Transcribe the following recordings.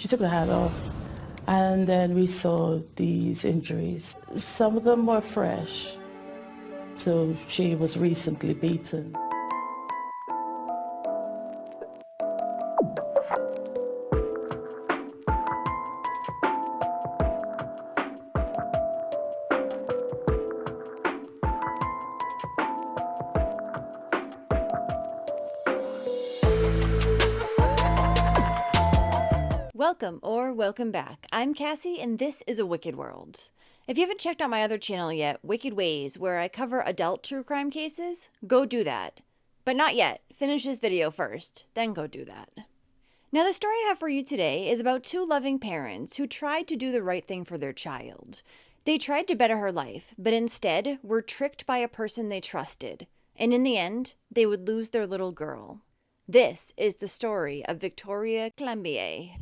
She took the hat off, and then we saw these injuries. Some of them were fresh, so she was recently beaten. Welcome back. I'm Cassie, and this is A Wicked World. If you haven't checked out my other channel yet, Wicked Ways, where I cover adult true crime cases, go do that. But not yet. Finish this video first, then go do that. Now, the story I have for you today is about two loving parents who tried to do the right thing for their child. They tried to better her life, but instead were tricked by a person they trusted. And in the end, they would lose their little girl. This is the story of Victoria Climbie.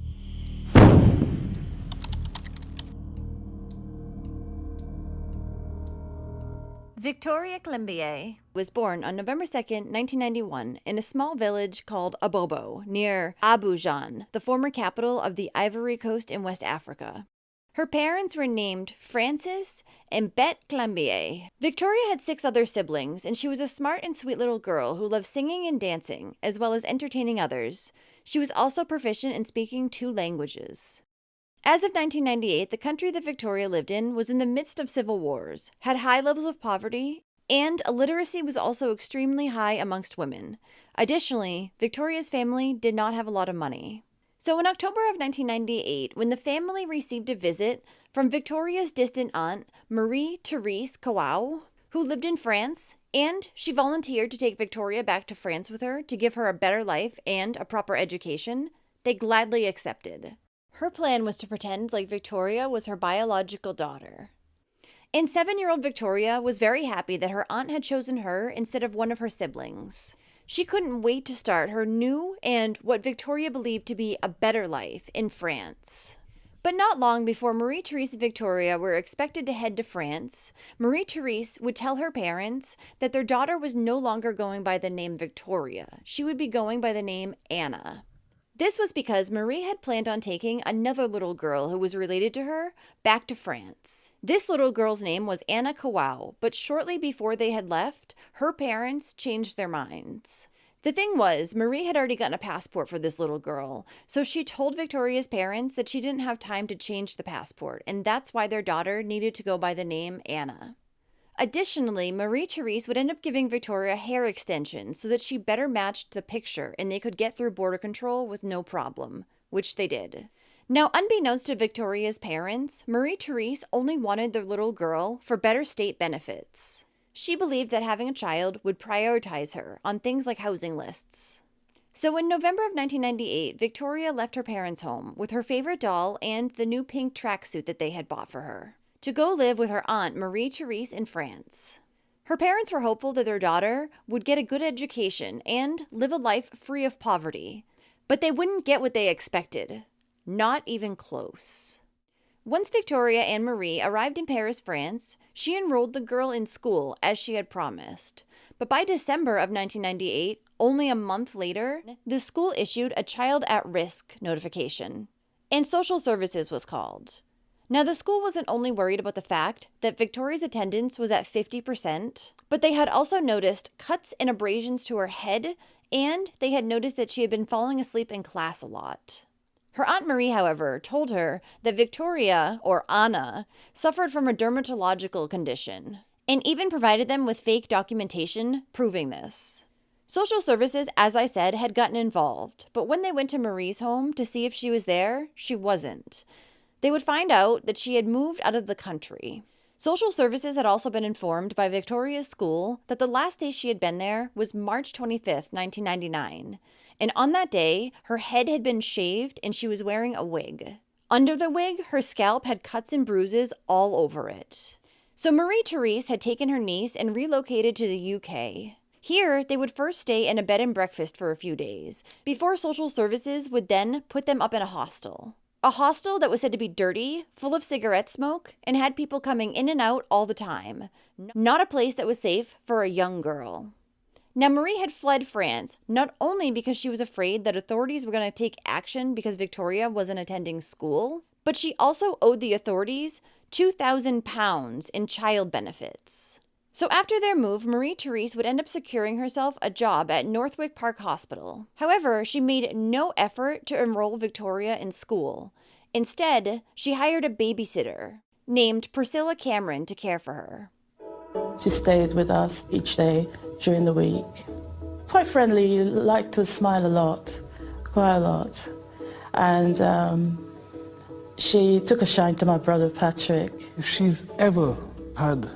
Victoria Climbie was born on November 2nd, 1991, in a small village called Abobo, near Abidjan, the former capital of the Ivory Coast in West Africa. Her parents were named Frances and Bette Climbie. Victoria had 6 other siblings, and she was a smart and sweet little girl who loved singing and dancing, as well as entertaining others. She was also proficient in speaking 2 languages. As of 1998, the country that Victoria lived in was in the midst of civil wars, had high levels of poverty, and illiteracy was also extremely high amongst women. Additionally, Victoria's family did not have a lot of money. So in October of 1998, when the family received a visit from Victoria's distant aunt, Marie-Therese Kouau, who lived in France, and she volunteered to take Victoria back to France with her to give her a better life and a proper education, they gladly accepted. Her plan was to pretend like Victoria was her biological daughter. And 7-year-old Victoria was very happy that her aunt had chosen her instead of one of her siblings. She couldn't wait to start her new and what Victoria believed to be a better life in France. But not long before Marie-Therese and Victoria were expected to head to France, Marie-Therese would tell her parents that their daughter was no longer going by the name Victoria. She would be going by the name Anna. This was because Marie had planned on taking another little girl who was related to her back to France. This little girl's name was Anna Kouau, but shortly before they had left, her parents changed their minds. The thing was, Marie had already gotten a passport for this little girl, so she told Victoria's parents that she didn't have time to change the passport, and that's why their daughter needed to go by the name Anna. Additionally, Marie-Therese would end up giving Victoria hair extensions so that she better matched the picture and they could get through border control with no problem, which they did. Now, unbeknownst to Victoria's parents, Marie-Therese only wanted their little girl for better state benefits. She believed that having a child would prioritize her on things like housing lists. So in November of 1998, Victoria left her parents' home with her favorite doll and the new pink tracksuit that they had bought for her, to go live with her aunt Marie-Therese in France. Her parents were hopeful that their daughter would get a good education and live a life free of poverty, but they wouldn't get what they expected. Not even close. Once Victoria and Marie arrived in Paris, France, she enrolled the girl in school as she had promised. But by December of 1998, only a month later, the school issued a child at risk notification, and social services was called. Now, the school wasn't only worried about the fact that Victoria's attendance was at 50%, but they had also noticed cuts and abrasions to her head, and they had noticed that she had been falling asleep in class a lot. Her Aunt Marie, however, told her that Victoria, or Anna, suffered from a dermatological condition, and even provided them with fake documentation proving this. Social services, as I said, had gotten involved, but when they went to Marie's home to see if she was there, she wasn't. They would find out that she had moved out of the country. Social services had also been informed by Victoria's school that the last day she had been there was March 25th, 1999. And on that day, her head had been shaved and she was wearing a wig. Under the wig, her scalp had cuts and bruises all over it. So Marie-Therese had taken her niece and relocated to the UK. Here, they would first stay in a bed and breakfast for a few days, before social services would then put them up in a hostel. A hostel that was said to be dirty, full of cigarette smoke, and had people coming in and out all the time. Not a place that was safe for a young girl. Now, Marie had fled France, not only because she was afraid that authorities were going to take action because Victoria wasn't attending school, but she also owed the authorities £2,000 in child benefits. So after their move, Marie-Therese would end up securing herself a job at Northwick Park Hospital. However, she made no effort to enroll Victoria in school. Instead, she hired a babysitter named Priscilla Cameron to care for her. She stayed with us each day during the week. Quite friendly, liked to smile a lot, quite a lot. And she took a shine to my brother Patrick. If she's ever had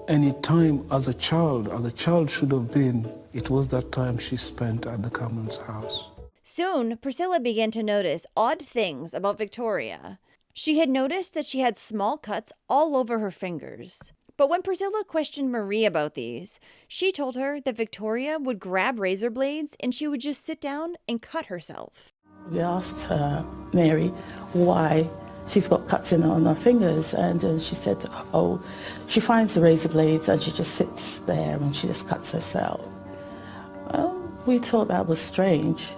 any time as a child should have been, it was that time she spent at the Cameron's house. Soon, Priscilla began to notice odd things about Victoria. She had noticed that she had small cuts all over her fingers. But when Priscilla questioned Marie about these, she told her that Victoria would grab razor blades and she would just sit down and cut herself. We asked her, Mary, why she's got cuts on her fingers, and she said, oh, she finds the razor blades and she just sits there and she just cuts herself. Well, we thought that was strange,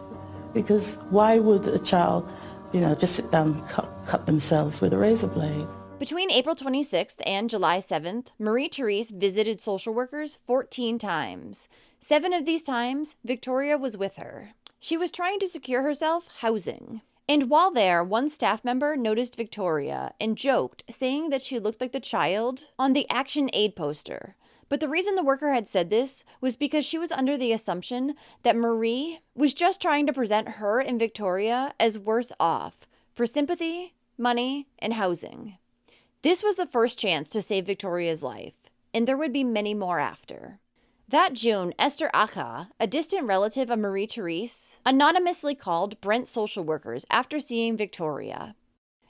because why would a child, just sit down and cut themselves with a razor blade? Between April 26th and July 7th, Marie-Therese visited social workers 14 times. 7 of these times, Victoria was with her. She was trying to secure herself housing. And while there, one staff member noticed Victoria and joked, saying that she looked like the child on the Action Aid poster. But the reason the worker had said this was because she was under the assumption that Marie was just trying to present her and Victoria as worse off for sympathy, money, and housing. This was the first chance to save Victoria's life, and there would be many more after. That June, Esther Acha, a distant relative of Marie-Therese, anonymously called Brent's social workers after seeing Victoria.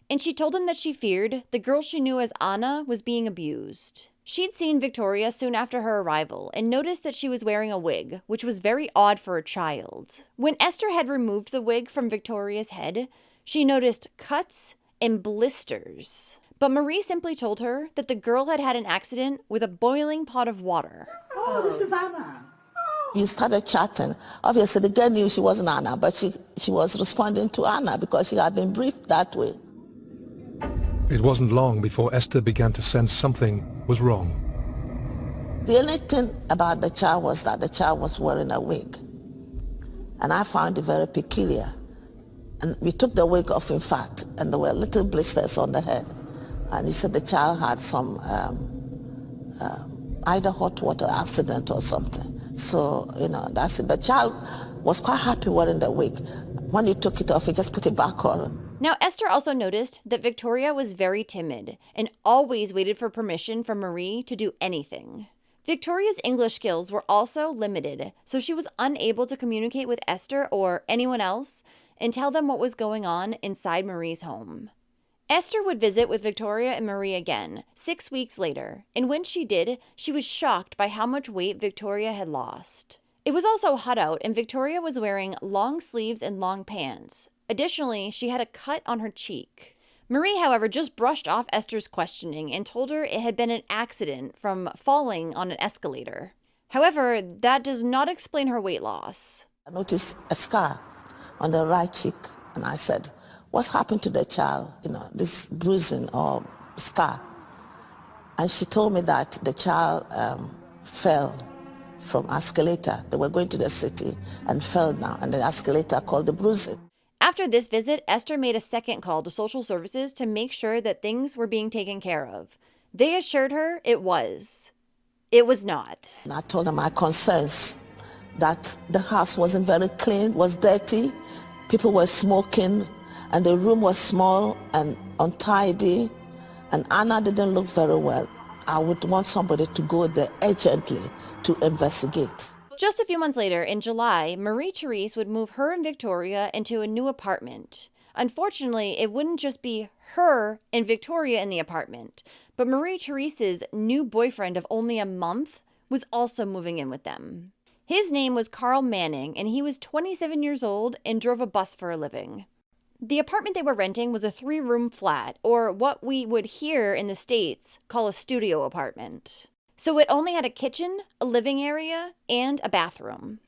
And she told them that she feared the girl she knew as Anna was being abused. She'd seen Victoria soon after her arrival and noticed that she was wearing a wig, which was very odd for a child. When Esther had removed the wig from Victoria's head, she noticed cuts and blisters. But Marie simply told her that the girl had had an accident with a boiling pot of water. Oh, this is Anna. We started chatting. Obviously, the girl knew she wasn't Anna, but she was responding to Anna because she had been briefed that way. It wasn't long before Esther began to sense something was wrong. The only thing about the child was that the child was wearing a wig. And I found it very peculiar. And we took the wig off, in fact, and there were little blisters on the head. And he said the child had some either hot water accident or something. So, that's it. The child was quite happy wearing the wig. When he took it off, he just put it back on. Now, Esther also noticed that Victoria was very timid and always waited for permission from Marie to do anything. Victoria's English skills were also limited, so she was unable to communicate with Esther or anyone else and tell them what was going on inside Marie's home. Esther would visit with Victoria and Marie again 6 weeks later, and when she did, she was shocked by how much weight Victoria had lost. It was also hot out, and Victoria was wearing long sleeves and long pants. Additionally, she had a cut on her cheek. Marie, however, just brushed off Esther's questioning and told her it had been an accident from falling on an escalator. However, that does not explain her weight loss. I noticed a scar on the right cheek, and I said, what's happened to the child, this bruising or scar? And she told me that the child fell from escalator. They were going to the city and fell down, and the escalator caused the bruising. After this visit, Esther made a second call to social services to make sure that things were being taken care of. They assured her it was. It was not. And I told them my concerns, that the house wasn't very clean, was dirty, people were smoking, and the room was small and untidy, and Anna didn't look very well. I would want somebody to go there urgently to investigate. Just a few months later, in July, Marie-Therese would move her and Victoria into a new apartment. Unfortunately, it wouldn't just be her and Victoria in the apartment, but Marie-Therese's new boyfriend of only a month was also moving in with them. His name was Carl Manning, and he was 27 years old and drove a bus for a living. The apartment they were renting was a 3-room flat, or what we would here in the States call a studio apartment. So it only had a kitchen, a living area, and a bathroom.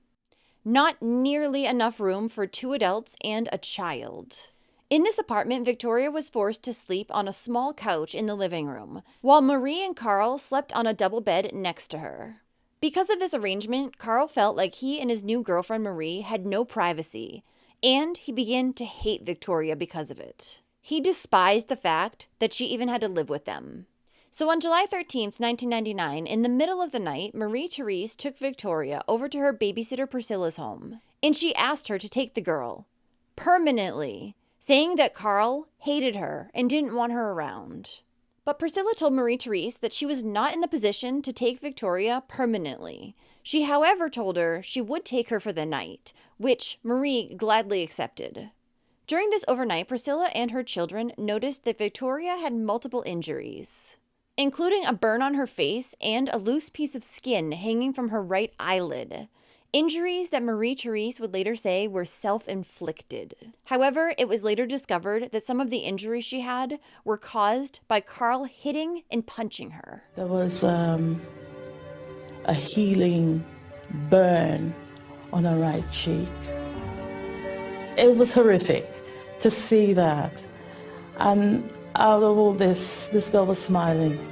Not nearly enough room for 2 adults and a child. In this apartment, Victoria was forced to sleep on a small couch in the living room, while Marie and Carl slept on a double bed next to her. Because of this arrangement, Carl felt like he and his new girlfriend Marie had no privacy, and he began to hate Victoria because of it. He despised the fact that she even had to live with them. So on July 13th, 1999, in the middle of the night, Marie-Therese took Victoria over to her babysitter Priscilla's home, and she asked her to take the girl, permanently, saying that Carl hated her and didn't want her around. But Priscilla told Marie-Therese that she was not in the position to take Victoria permanently. She, however, told her she would take her for the night, which Marie gladly accepted. During this overnight, Priscilla and her children noticed that Victoria had multiple injuries, including a burn on her face and a loose piece of skin hanging from her right eyelid. Injuries that Marie-Therese would later say were self-inflicted. However, it was later discovered that some of the injuries she had were caused by Carl hitting and punching her. There was a healing burn on her right cheek. It was horrific to see that. And out of all this girl was smiling.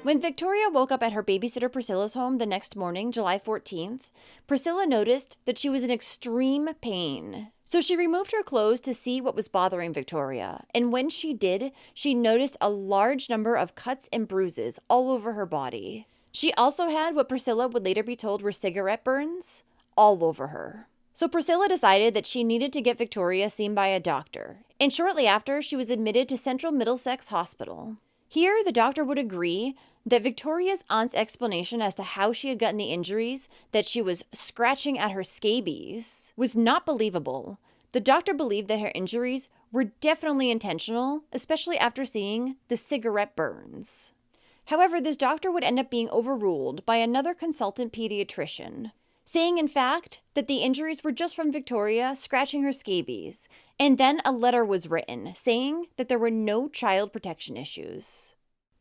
When Victoria woke up at her babysitter Priscilla's home the next morning, July 14th, Priscilla noticed that she was in extreme pain. So she removed her clothes to see what was bothering Victoria, and when she did, she noticed a large number of cuts and bruises all over her body. She also had what Priscilla would later be told were cigarette burns all over her. So Priscilla decided that she needed to get Victoria seen by a doctor, and shortly after, she was admitted to Central Middlesex Hospital. Here, the doctor would agree that Victoria's aunt's explanation as to how she had gotten the injuries, that she was scratching at her scabies, was not believable. The doctor believed that her injuries were definitely intentional, especially after seeing the cigarette burns. However, this doctor would end up being overruled by another consultant pediatrician, saying in fact that the injuries were just from Victoria scratching her scabies, and then a letter was written saying that there were no child protection issues.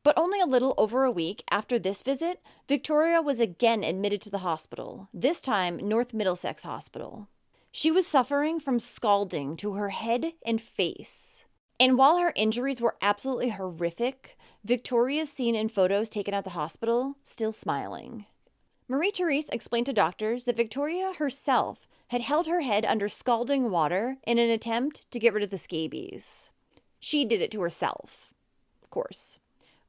But only a little over a week after this visit, Victoria was again admitted to the hospital, this time North Middlesex Hospital. She was suffering from scalding to her head and face. And while her injuries were absolutely horrific, Victoria's seen in photos taken at the hospital, still smiling. Marie-Therese explained to doctors that Victoria herself had held her head under scalding water in an attempt to get rid of the scabies. She did it to herself, of course.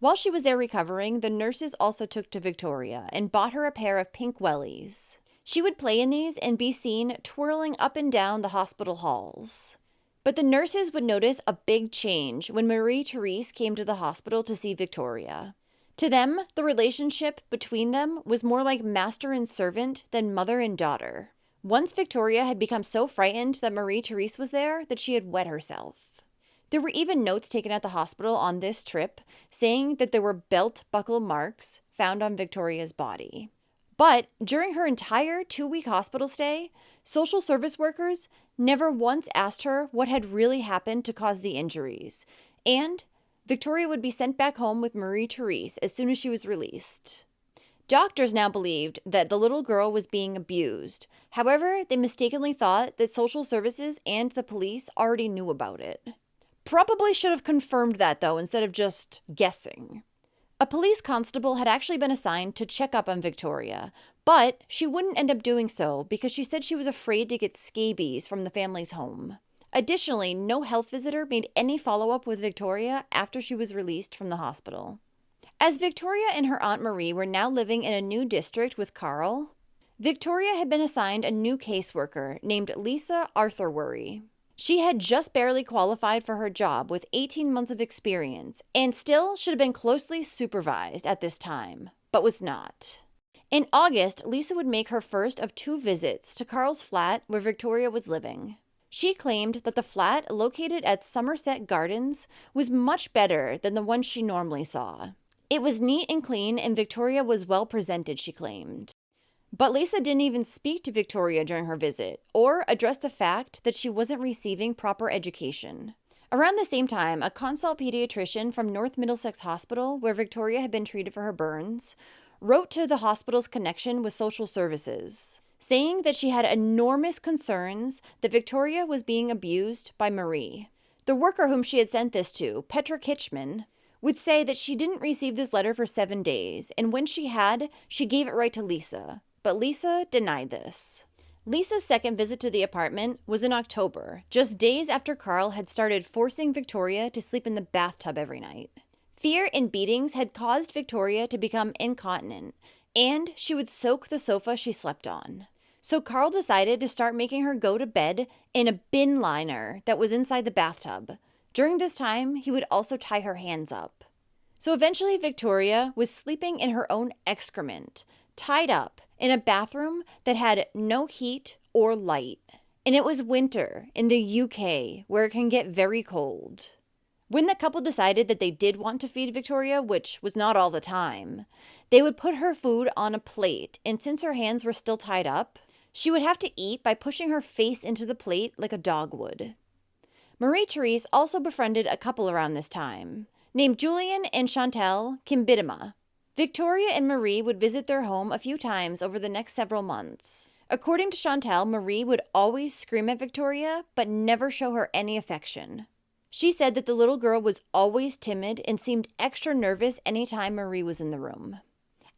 While she was there recovering, the nurses also took to Victoria and bought her a pair of pink wellies. She would play in these and be seen twirling up and down the hospital halls. But the nurses would notice a big change when Marie-Therese came to the hospital to see Victoria. To them, the relationship between them was more like master and servant than mother and daughter. Once Victoria had become so frightened that Marie-Therese was there that she had wet herself. There were even notes taken at the hospital on this trip saying that there were belt buckle marks found on Victoria's body. But during her entire 2-week hospital stay, social service workers never once asked her what had really happened to cause the injuries, and Victoria would be sent back home with Marie-Therese as soon as she was released. Doctors now believed that the little girl was being abused. However, they mistakenly thought that social services and the police already knew about it. Probably should have confirmed that, though, instead of just guessing. A police constable had actually been assigned to check up on Victoria, but she wouldn't end up doing so because she said she was afraid to get scabies from the family's home. Additionally, no health visitor made any follow-up with Victoria after she was released from the hospital. As Victoria and her Aunt Marie were now living in a new district with Carl, Victoria had been assigned a new caseworker named Lisa Arthurworry. She had just barely qualified for her job with 18 months of experience and still should have been closely supervised at this time, but was not. In August, Lisa would make her first of 2 visits to Carl's flat where Victoria was living. She claimed that the flat located at Somerset Gardens was much better than the one she normally saw. It was neat and clean, and Victoria was well presented, she claimed. But Lisa didn't even speak to Victoria during her visit or address the fact that she wasn't receiving proper education. Around the same time, a consult pediatrician from North Middlesex Hospital, where Victoria had been treated for her burns, wrote to the hospital's connection with social services, saying that she had enormous concerns that Victoria was being abused by Marie. The worker whom she had sent this to, Petra Kitchman, would say that she didn't receive this letter for 7 days, and when she had, she gave it right to Lisa. But Lisa denied this. Lisa's second visit to the apartment was in October, just days after Carl had started forcing Victoria to sleep in the bathtub every night. Fear and beatings had caused Victoria to become incontinent, and she would soak the sofa she slept on. So Carl decided to start making her go to bed in a bin liner that was inside the bathtub. During this time, he would also tie her hands up. So eventually Victoria was sleeping in her own excrement, tied up in a bathroom that had no heat or light. And it was winter in the UK, where it can get very cold. When the couple decided that they did want to feed Victoria, which was not all the time, they would put her food on a plate, and since her hands were still tied up, she would have to eat by pushing her face into the plate like a dog would. Marie-Therese also befriended a couple around this time, named Julian and Chantal Kimbidima. Victoria and Marie would visit their home a few times over the next several months. According to Chantal, Marie would always scream at Victoria, but never show her any affection. She said that the little girl was always timid and seemed extra nervous anytime Marie was in the room.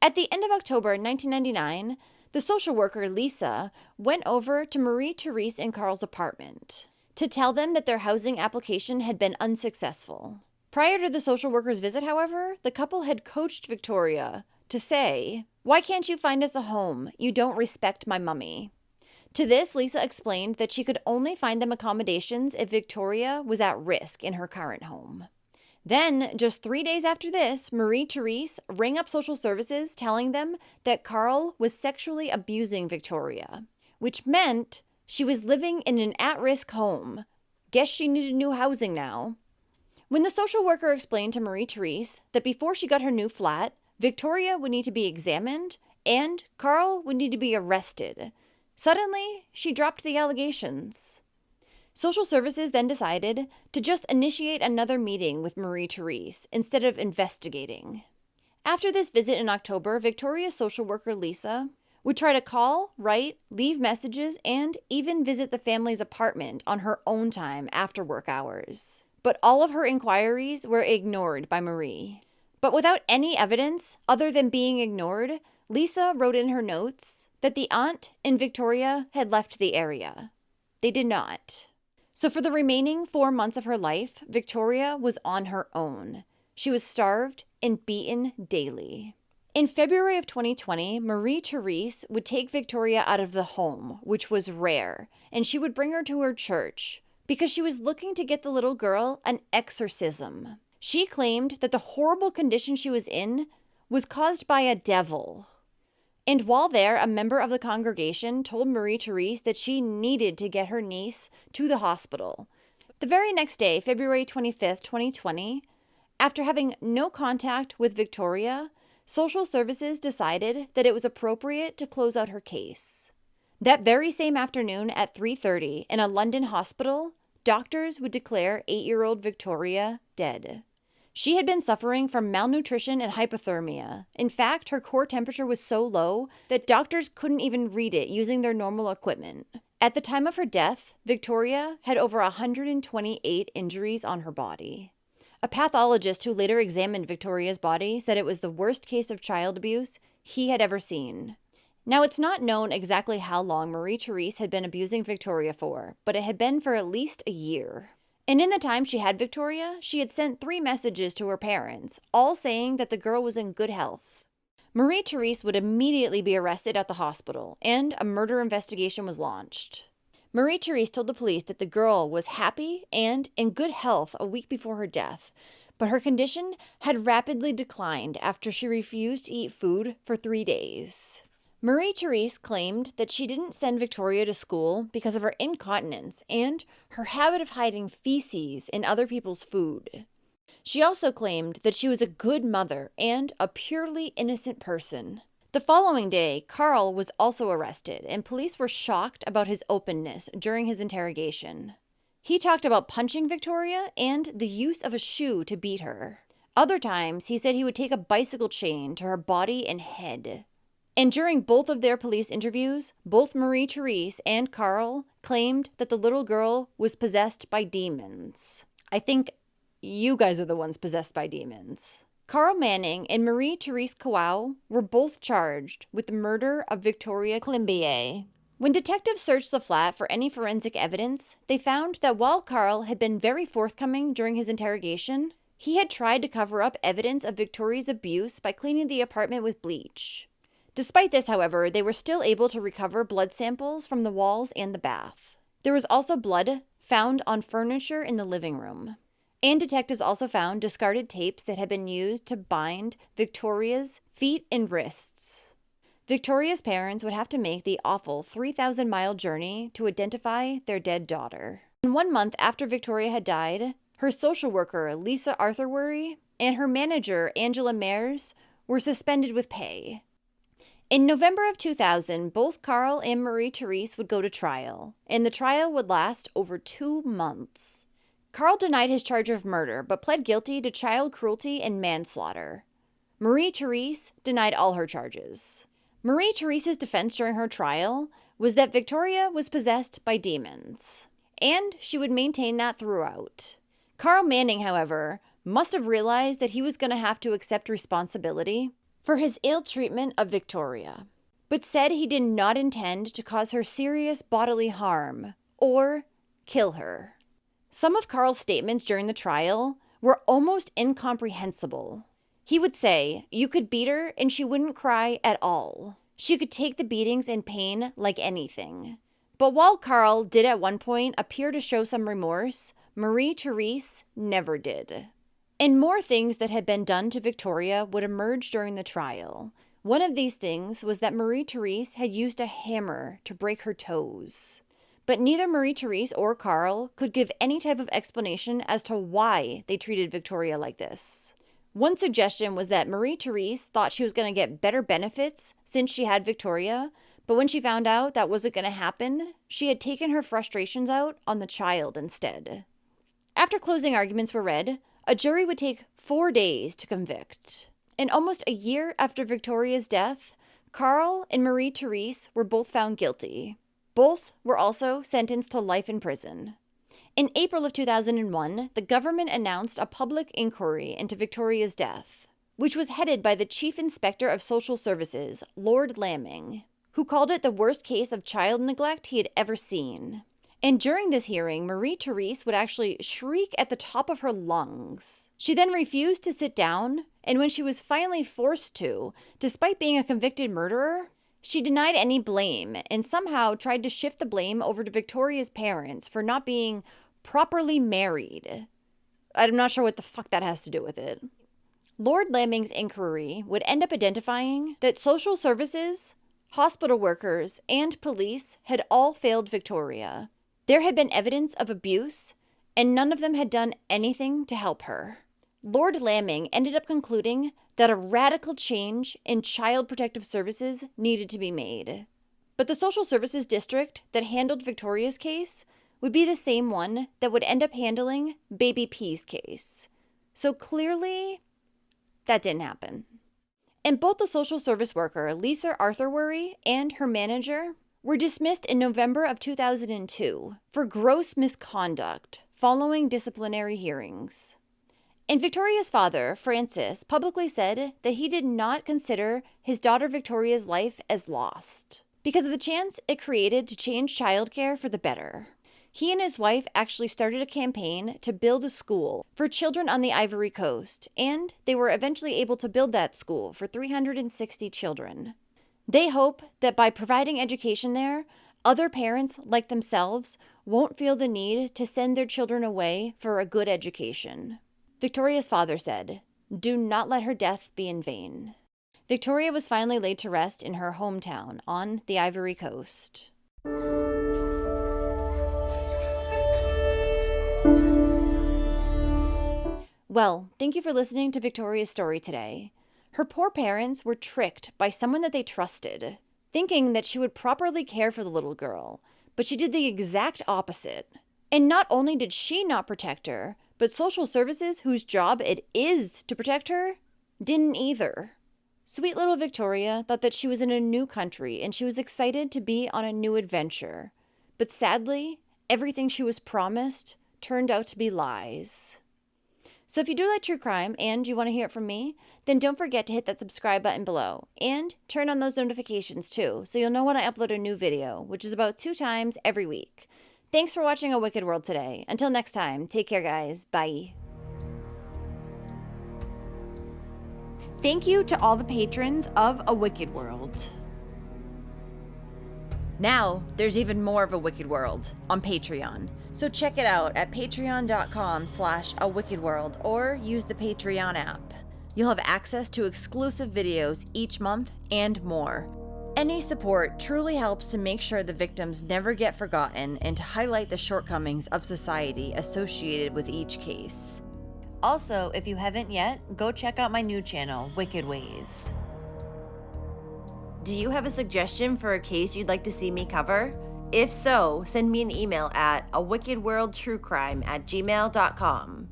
At the end of October 1999, the social worker, Lisa, went over to Marie-Therese and Carl's apartment to tell them that their housing application had been unsuccessful. Prior to the social worker's visit, however, the couple had coached Victoria to say, "Why can't you find us a home? You don't respect my mummy." To this, Lisa explained that she could only find them accommodations if Victoria was at risk in her current home. Then, just 3 days after this, Marie-Therese rang up social services telling them that Carl was sexually abusing Victoria, which meant she was living in an at-risk home. Guess she needed new housing now. When the social worker explained to Marie-Therese that before she got her new flat, Victoria would need to be examined and Carl would need to be arrested, suddenly she dropped the allegations. Social services then decided to just initiate another meeting with Marie-Therese instead of investigating. After this visit in October, Victoria's social worker, Lisa, would try to call, write, leave messages, and even visit the family's apartment on her own time after work hours. But all of her inquiries were ignored by Marie. But without any evidence other than being ignored, Lisa wrote in her notes that the aunt and Victoria had left the area. They did not. So for the remaining 4 months of her life, Victoria was on her own. She was starved and beaten daily. In February of 2020, Marie-Therese would take Victoria out of the home, which was rare, and she would bring her to her church because she was looking to get the little girl an exorcism. She claimed that the horrible condition she was in was caused by a devil. And while there, a member of the congregation told Marie-Therese that she needed to get her niece to the hospital. The very next day, February 25th, 2020, after having no contact with Victoria, social services decided that it was appropriate to close out her case. That very same afternoon at 3:30 in a London hospital, doctors would declare 8-year-old Victoria dead. She had been suffering from malnutrition and hypothermia. In fact, her core temperature was so low that doctors couldn't even read it using their normal equipment. At the time of her death, Victoria had over 128 injuries on her body. A pathologist who later examined Victoria's body said it was the worst case of child abuse he had ever seen. Now, it's not known exactly how long Marie-Therese had been abusing Victoria for, but it had been for at least a year. And in the time she had Victoria, she had sent 3 messages to her parents, all saying that the girl was in good health. Marie-Therese would immediately be arrested at the hospital, and a murder investigation was launched. Marie-Therese told the police that the girl was happy and in good health a week before her death, but her condition had rapidly declined after she refused to eat food for 3 days. Marie-Therese claimed that she didn't send Victoria to school because of her incontinence and her habit of hiding feces in other people's food. She also claimed that she was a good mother and a purely innocent person. The following day, Carl was also arrested, and police were shocked about his openness during his interrogation. He talked about punching Victoria and the use of a shoe to beat her. Other times, he said he would take a bicycle chain to her body and head. And during both of their police interviews, both Marie-Therese and Carl claimed that the little girl was possessed by demons. I think you guys are the ones possessed by demons. Carl Manning and Marie-Therese Kawau were both charged with the murder of Victoria Climbie. When detectives searched the flat for any forensic evidence, they found that while Carl had been very forthcoming during his interrogation, he had tried to cover up evidence of Victoria's abuse by cleaning the apartment with bleach. Despite this, however, they were still able to recover blood samples from the walls and the bath. There was also blood found on furniture in the living room. And detectives also found discarded tapes that had been used to bind Victoria's feet and wrists. Victoria's parents would have to make the awful 3,000-mile journey to identify their dead daughter. And 1 month after Victoria had died, her social worker, Lisa Arthurworry, and her manager, Angela Mares, were suspended with pay. In November of 2000, both Carl and Marie-Therese would go to trial, and the trial would last over 2 months. Carl denied his charge of murder, but pled guilty to child cruelty and manslaughter. Marie-Therese denied all her charges. Marie-Therese's defense during her trial was that Victoria was possessed by demons, and she would maintain that throughout. Carl Manning, however, must have realized that he was going to have to accept responsibility for his ill treatment of Victoria, but said he did not intend to cause her serious bodily harm or kill her. Some of Carl's statements during the trial were almost incomprehensible. He would say, you could beat her and she wouldn't cry at all. She could take the beatings and pain like anything. But while Carl did at one point appear to show some remorse, Marie-Therese never did. And more things that had been done to Victoria would emerge during the trial. One of these things was that Marie-Therese had used a hammer to break her toes. But neither Marie-Therese or Carl could give any type of explanation as to why they treated Victoria like this. One suggestion was that Marie-Therese thought she was going to get better benefits since she had Victoria, but when she found out that wasn't going to happen, she had taken her frustrations out on the child instead. After closing arguments were read, a jury would take 4 days to convict. And almost a year after Victoria's death, Carl and Marie-Therese were both found guilty. Both were also sentenced to life in prison. In April of 2001, the government announced a public inquiry into Victoria's death, which was headed by the Chief Inspector of Social Services, Lord Lamming, who called it the worst case of child neglect he had ever seen. And during this hearing, Marie-Therese would actually shriek at the top of her lungs. She then refused to sit down, and when she was finally forced to, despite being a convicted murderer, she denied any blame and somehow tried to shift the blame over to Victoria's parents for not being properly married. I'm not sure what the fuck that has to do with it. Lord Lamming's inquiry would end up identifying that social services, hospital workers, and police had all failed Victoria. There had been evidence of abuse, and none of them had done anything to help her. Lord Lamming ended up concluding that a radical change in child protective services needed to be made. But the social services district that handled Victoria's case would be the same one that would end up handling Baby P's case. So clearly, that didn't happen. And both the social service worker, Lisa Arthurworry, and her manager were dismissed in November of 2002 for gross misconduct following disciplinary hearings. And Victoria's father, Francis, publicly said that he did not consider his daughter Victoria's life as lost because of the chance it created to change childcare for the better. He and his wife actually started a campaign to build a school for children on the Ivory Coast, and they were eventually able to build that school for 360 children. They hope that by providing education there, other parents like themselves won't feel the need to send their children away for a good education. Victoria's father said, "Do not let her death be in vain." Victoria was finally laid to rest in her hometown on the Ivory Coast. Well, thank you for listening to Victoria's story today. Her poor parents were tricked by someone that they trusted, thinking that she would properly care for the little girl, but she did the exact opposite. And not only did she not protect her, but social services, whose job it is to protect her, didn't either. Sweet little Victoria thought that she was in a new country and she was excited to be on a new adventure. But sadly, everything she was promised turned out to be lies. So if you do like true crime and you want to hear it from me, then don't forget to hit that subscribe button below and turn on those notifications too, so you'll know when I upload a new video, which is about 2 times every week. Thanks for watching A Wicked World today. Until next time, take care guys. Bye. Thank you to all the patrons of A Wicked World. Now, there's even more of A Wicked World on Patreon. So check it out at patreon.com/awickedworld or use the Patreon app. You'll have access to exclusive videos each month and more. Any support truly helps to make sure the victims never get forgotten and to highlight the shortcomings of society associated with each case. Also, if you haven't yet, go check out my new channel, Wicked Ways. Do you have a suggestion for a case you'd like to see me cover? If so, send me an email at awickedworldtruecrime@gmail.com.